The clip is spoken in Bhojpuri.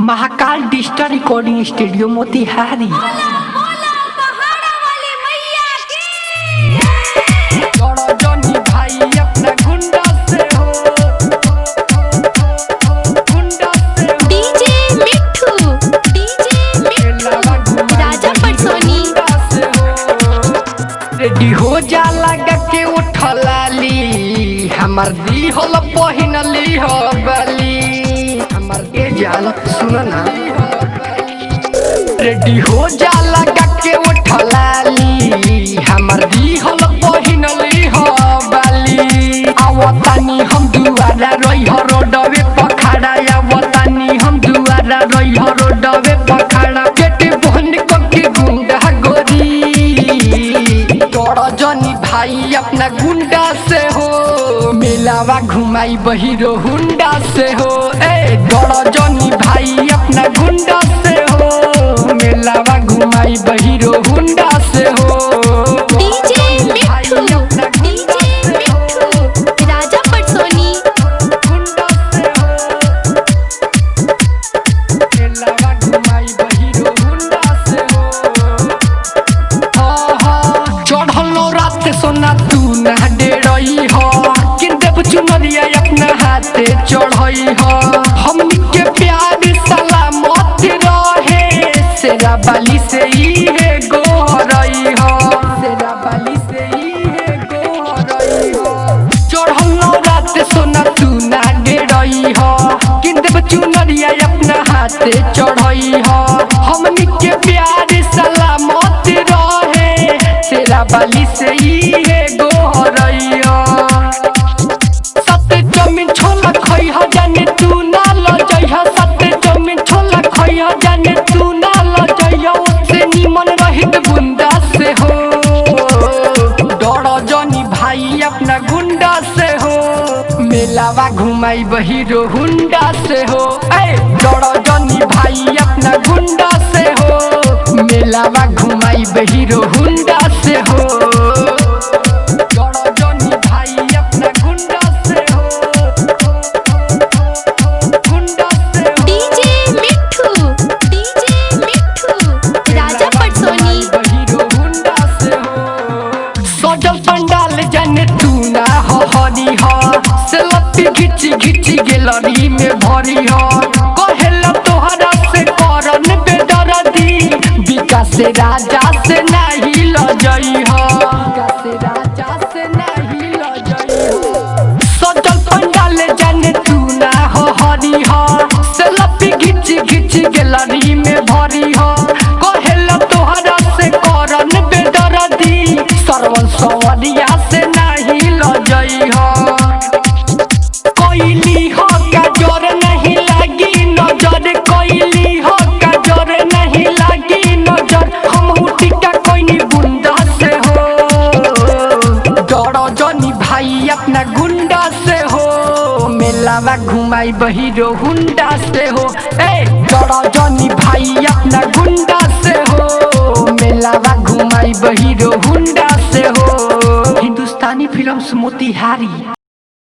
Mahakal digital recording studio Motihari. Ready हो जा लगा के उठलाली हमार दी होल पहिनली हो बली हमार के जाल सुन ना। रेडी हो जा लगा के उठलाली हमार दी होल पहिनली हो बली। आवतानी हम दुआरा रही हो रोडवे पखाड़ा आवतानी हम दुआरा रही हो रोडवे पखाड़ा पेट बहन को के गुंडा गोरी जनी भाई अपना गुंडा से हो मिलावा घुमाई बहिरो हुंडा से हो। ए डर जनी भाई अपना गुंडा से हो मिलावा घुमाई बहिरो हुंडा से हो। डीजे मिठू राजा पटसोनी गुंडा से हो मिलावा घुमाई बहिरो हुंडा से हो। चढ़लो रात सोना तू ना डेरई हो किंतु चुनरिया अपना हाथे चढ़ई हो। हमनी के प्यार सलामत रहे सेरा बाली से ही है गोहरई हो सेरा बाली से ही है गोहरई हो। चढ़लो रात सोना तू ना डेरई हो किंतु चुनरिया अपना हाथे चढ़ई हो। हमनी के प्यार सलामत रहे सेरा बाली से ही है गोहरैया। सत्य जमीन छोला खइहा जाने तू ना लजइहा सत्य जमीन छोला खइहा जाने तू ना लजइहा उससे निमन रहित बुंदा से हो। डर जनी भाई अपना गुंडा से हो मेलावा घुमाई बहिरो हुंडा से हो। ए डर जनी भाई अपना गुंडा से हो मेलावा घुमाई बहिरो हुंडा से हो। डर जनी भाई अपना गुंडा से हो गुंडा से हो। डीजे मिठू राजा पटसोनी बहिरो हुंडा से हो। सजल पंडाल जाने तू ना हो हरी हो सेल्फी घिची घिची गैलरी में भरी हो। कहेला तोहरा से करन बेदर्दी विकास राजा से नहीं लजई हो विकास राजा से नहीं लजई हो। सजल पंडाल जाने तू ना हो हरी हो सेल्फी घिची घिची गैलरी में भरी हो। कहेला तोहरा से करन बेदर्दी सरवन सवरिया से नहीं लजई हो। कोइली हो काजर नहीं लगी नजर कोइली हो काजर नहीं लगी नजर हम टिका कोइनी गुंडा से हो। डर जनी भाई अपना गुंडा से हो मेलावा घुमाई बहिरो हुंडा से हो। ए डर जनी भाई अपना गुंडा से हो मेलावा घुमाई बहिरो हुंडा से हो। हिंदुस्तानी फिल्म्स मोतिहारी।